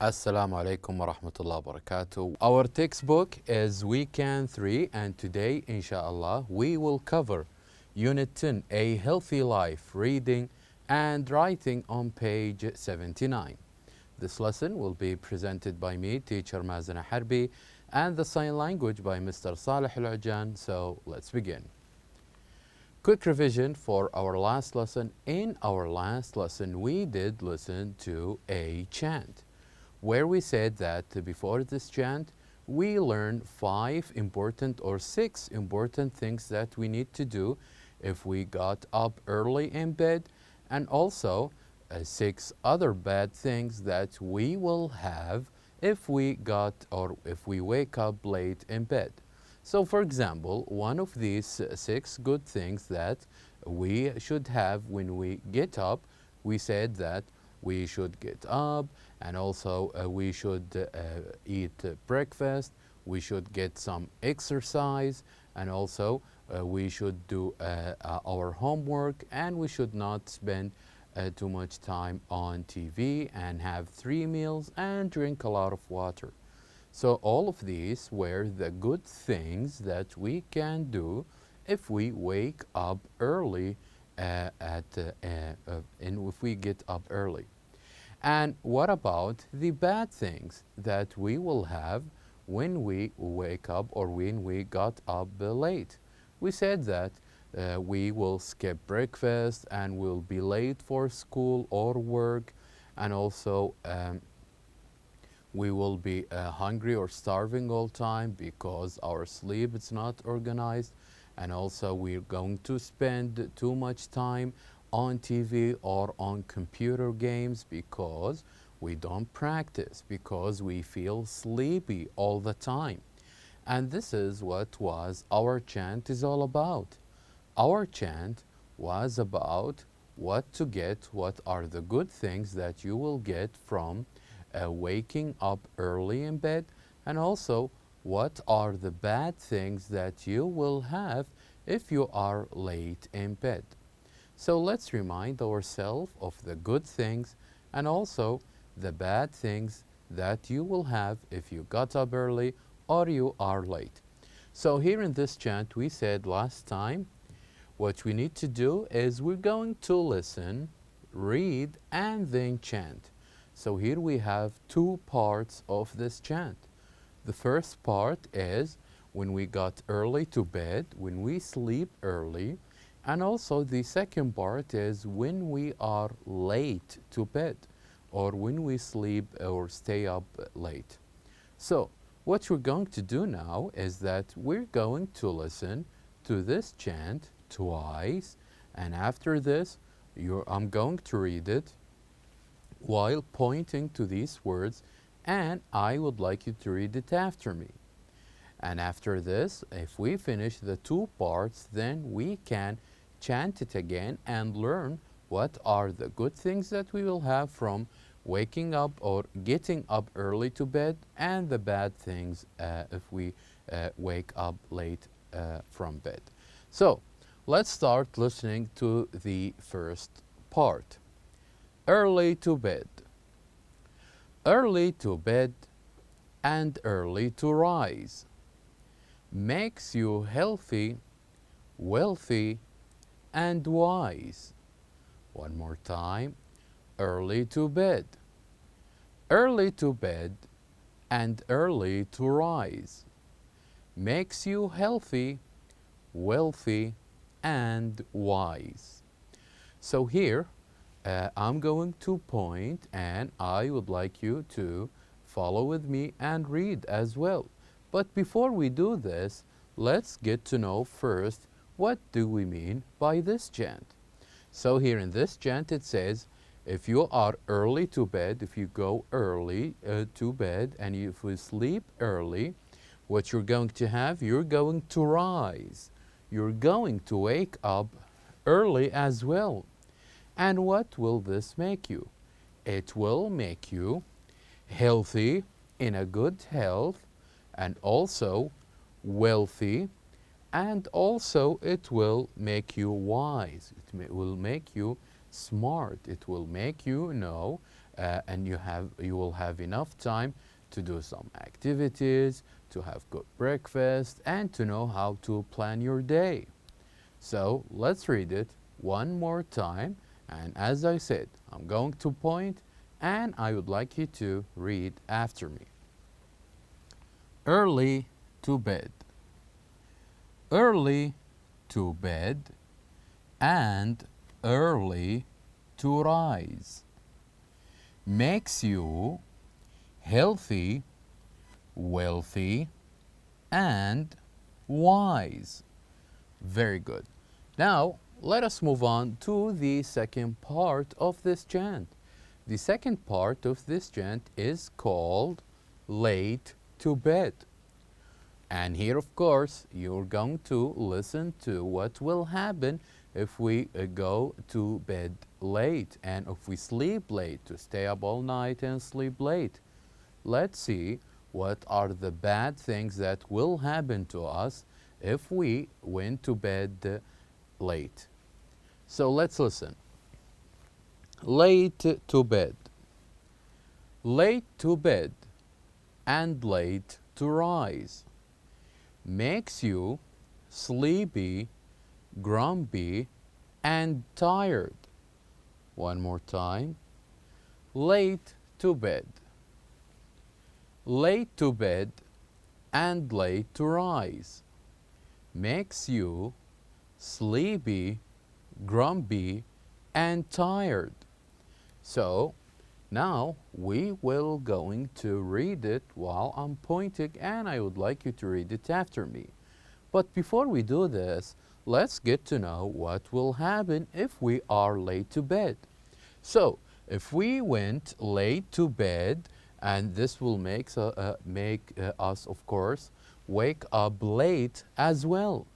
Assalamu alaikum wa rahmatullahi wa barakatuh. Our textbook is Weekend 3, and today, inshallah, we will cover Unit 10, A Healthy Life, Reading and Writing on page 79. This lesson will be presented by me, teacher Mazen Harbi, and the sign language by Mr. Saleh Al-Ujan. So let's begin. Quick revision for our last lesson. In our last lesson, we did listen to a chant, where we said that before this chant, we learned 6 important things that we need to do if we got up early in bed, and also 6 other bad things that we will have if we wake up late in bed. So for example, one of these 6 good things that we should have when we get up, we said that we should get up, and also we should eat breakfast, we should get some exercise, and also we should do our homework, and we should not spend too much time on TV, and have 3 meals and drink a lot of water. So all of these were the good things that we can do if we wake up early if we get up early. And what about the bad things that we will have when we wake up or when we got up late? We said that we will skip breakfast and we'll be late for school or work, and also we will be hungry or starving all time because our sleep is not organized, and also we're going to spend too much time on TV or on computer games because we don't practice, because we feel sleepy all the time. And this is what was our chant is all about. Our chant was about what are the good things that you will get from waking up early in bed, and also what are the bad things that you will have if you are late in bed. So let's remind ourselves of the good things and also the bad things that you will have if you got up early or you are late. So here in this chant, we said last time, what we need to do is we're going to listen, read, and then chant. So here we have 2 parts of this chant. The first part is when we got early to bed, when we sleep early, and also the second part is when we are late to bed, or when we sleep or stay up late. So what we're going to do now is that we're going to listen to this chant twice, and after this I'm going to read it while pointing to these words, and I would like you to read it after me. And after this, if we finish the 2 parts, then we can chant it again and learn what are the good things that we will have from waking up or getting up early to bed, and the bad things if we wake up late from bed. So let's start listening to the first part. Early to bed. Early to bed and early to rise makes you healthy, wealthy, and wise. One more time. Early to bed. Early to bed and early to rise makes you healthy, wealthy, and wise. So here I'm going to point, and I would like you to follow with me and read as well. But before we do this, let's get to know first, what do we mean by this chant? So here in this chant it says, if you are early to bed, if you go early to bed, and if you sleep early, what you're going to have, you're going to rise. You're going to wake up early as well. And what will this make you? It will make you healthy, in a good health, and also wealthy, and also it will make you wise. It will make you smart. It will make you know and you will have enough time to do some activities, to have good breakfast, and to know how to plan your day. So let's read it one more time. And as I said, I'm going to point and I would like you to read after me. Early to bed. Early to bed and early to rise makes you healthy, wealthy, and wise. Very good. Now, let us move on to the second part of this chant. The second part of this chant is called late to bed. And here, of course, you're going to listen to what will happen if we go to bed late and if we sleep late, to stay up all night and sleep late. Let's see what are the bad things that will happen to us if we went to bed late. So let's listen. Late to bed. Late to bed and late to rise makes you sleepy, grumpy, and tired. One more time. Late to bed. Late to bed and late to rise makes you sleepy, grumpy, and tired. So now we will going to read it while I'm pointing, and I would like you to read it after me. But before we do this, let's get to know what will happen if we are late to bed. So if we went late to bed, and this will make us, of course, wake up late as well.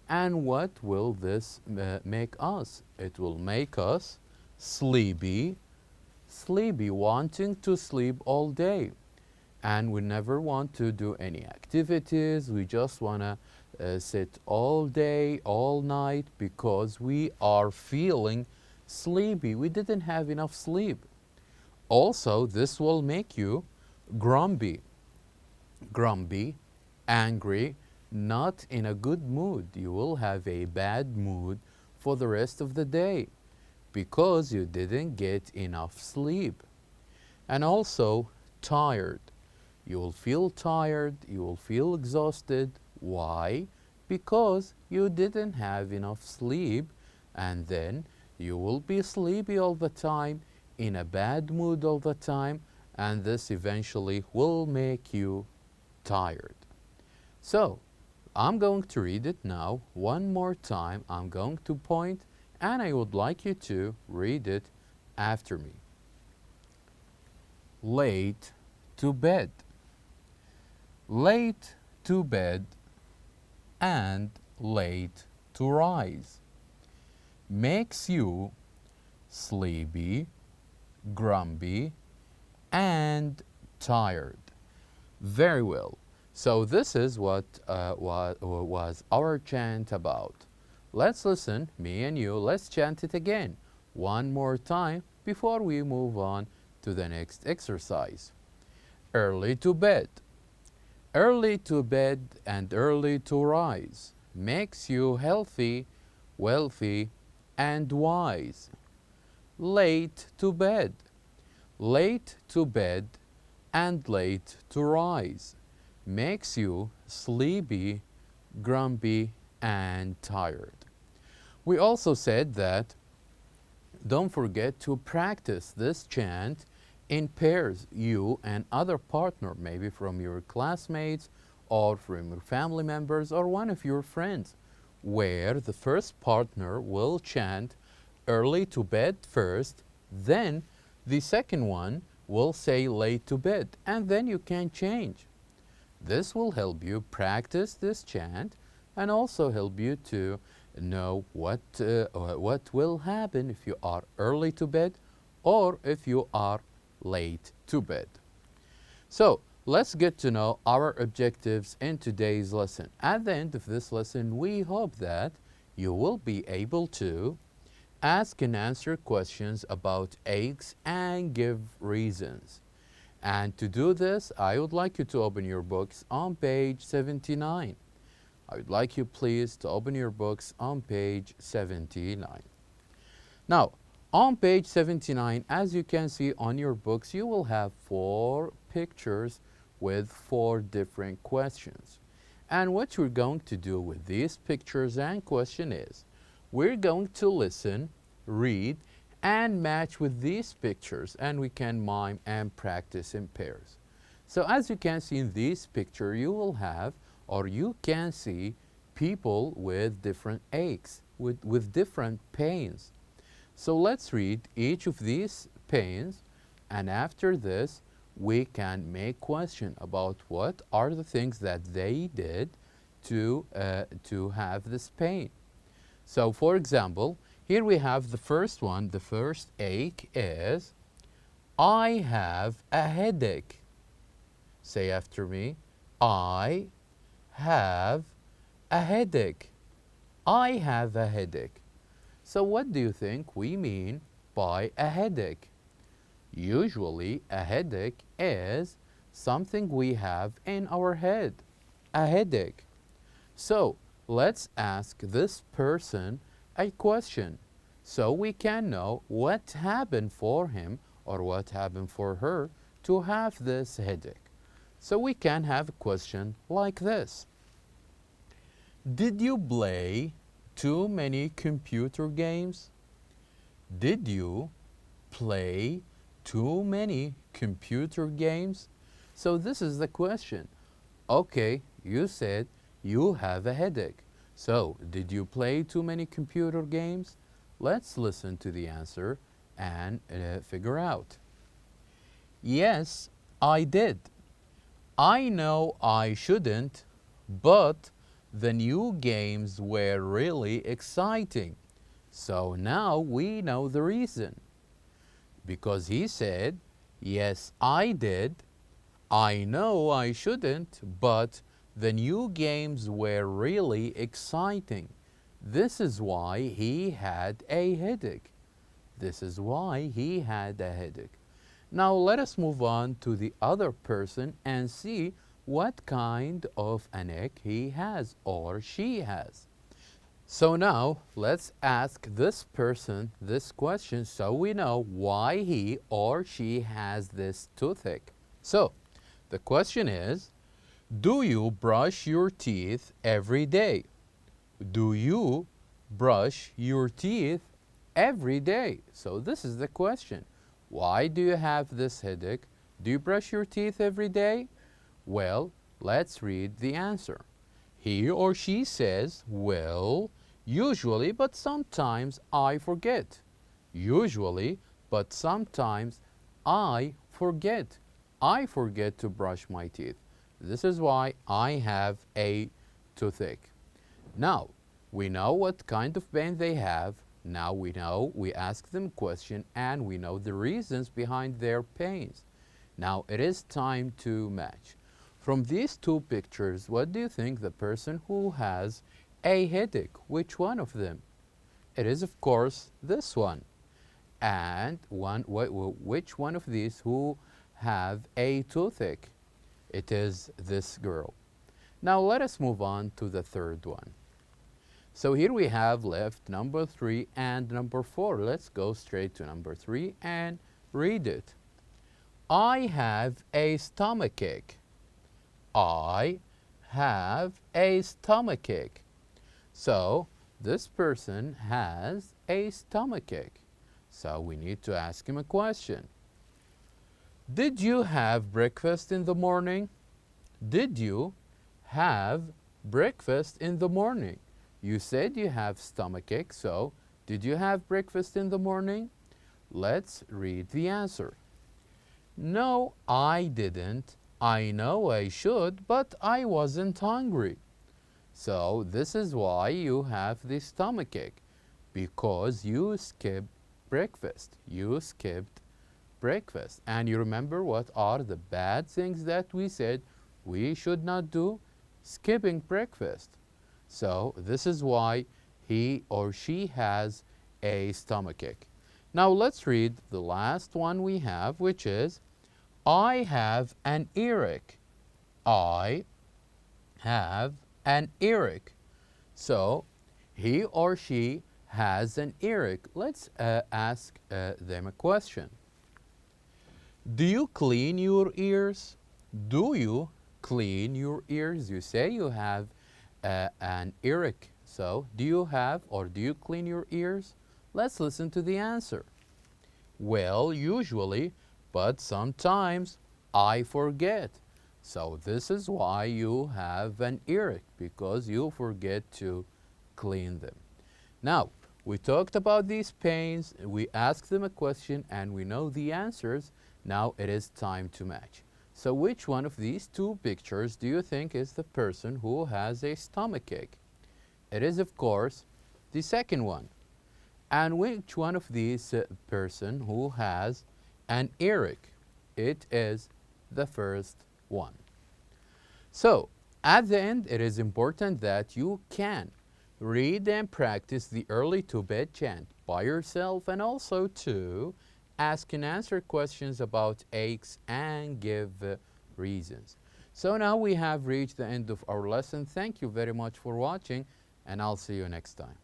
And what will this make us? It will make us sleepy, wanting to sleep all day. And we never want to do any activities. We just want to sit all day, all night, because we are feeling sleepy. We didn't have enough sleep. Also, this will make you grumpy, angry, not in a good mood. You will have a bad mood for the rest of the day because you didn't get enough sleep. And also tired. You will feel tired, you will feel exhausted. Why? Because you didn't have enough sleep, and then you will be sleepy all the time, in a bad mood all the time, and this eventually will make you tired. So, I'm going to read it now one more time. I'm going to point, and I would like you to read it after me. Late to bed. Late to bed and late to rise makes you sleepy, grumpy, and tired. Very well. So this is what was our chant about. Let's listen, me and you, let's chant it again one more time before we move on to the next exercise. Early to bed. Early to bed and early to rise makes you healthy, wealthy, and wise. Late to bed. Late to bed and late to rise makes you sleepy, grumpy, and tired. We also said that don't forget to practice this chant in pairs, you and other partner, maybe from your classmates or from your family members or one of your friends, where the first partner will chant early to bed first, then the second one will say late to bed, and then you can change. This will help you practice this chant and also help you to know what will happen if you are early to bed or if you are late to bed. So let's get to know our objectives in today's lesson. At the end of this lesson, we hope that you will be able to ask and answer questions about aches and give reasons. And to do this, I would like you to open your books on page 79. I would like you please to open your books on page 79. Now, on page 79, as you can see on your books, you will have 4 pictures with 4 different questions. And what we're going to do with these pictures and question is, we're going to listen, read, and match with these pictures, and we can mime and practice in pairs. So as you can see in this picture, you will have, or you can see, people with different aches, with different pains. So let's read each of these pains, and after this, we can make question about what are the things that they did to have this pain. So for example, here we have the first one. The first ache is, I have a headache. Say after me, I have a headache. I have a headache. So what do you think we mean by a headache? Usually a headache is something we have in our head, a headache. So let's ask this person a question so we can know what happened for him or what happened for her to have this headache. So we can have a question like this. Did you play too many computer games? Did you play too many computer games? So this is the question. Okay, you said you have a headache. So, did you play too many computer games? Let's listen to the answer and figure out. Yes, I did. I know I shouldn't, but the new games were really exciting. So now we know the reason. Because he said, yes, I did. I know I shouldn't, but the new games were really exciting. This is why he had a headache. This is why he had a headache. Now let us move on to the other person and see what kind of an ache he has or she has. So now let's ask this person this question so we know why he or she has this toothache. So the question is, do you brush your teeth every day? Do you brush your teeth every day? So this is the question. Why do you have this headache? Do you brush your teeth every day? Well, let's read the answer. He or she says, well, usually, but sometimes I forget. Usually, but sometimes I forget. I forget to brush my teeth. This is why I have a toothache. Now, we know what kind of pain they have. Now we know, we ask them a question and we know the reasons behind their pains. Now it is time to match. From these 2 pictures, what do you think the person who has a headache, which one of them? It is of course this one. And which one of these who have a toothache? It is this girl. Now let us move on to the third one. So here we have left number 3 and number 4. Let's go straight to number 3 and read it. I have a stomachache. I have a stomachache. So this person has a stomachache. So we need to ask him a question. Did you have breakfast in the morning? Did you have breakfast in the morning? You said you have stomachache, so did you have breakfast in the morning? Let's read the answer. No, I didn't. I know I should, but I wasn't hungry. So this is why you have the stomachache, because you skipped breakfast. You skipped breakfast. And you remember what are the bad things that we said we should not do? Skipping breakfast. So this is why he or she has a stomachache. Now let's read the last one we have, which is I have an earache. I have an earache. So he or she has an earache. Let's ask them a question. Do you clean your ears? Do you clean your ears? You say you have an earache. So do you have or do you clean your ears? Let's listen to the answer. Well, usually, but sometimes I forget. So this is why you have an earache, because you forget to clean them. Now, we talked about these pains, we asked them a question, and we know the answers. Now it is time to match. So which one of these two pictures do you think is the person who has a stomachache? It is, of course, the second one. And which one of these person who has an earache? It is the first one. So, at the end, it is important that you can read and practice the early to bed chant by yourself, and also to ask and answer questions about aches and give reasons. So now we have reached the end of our lesson. Thank you very much for watching, and I'll see you next time.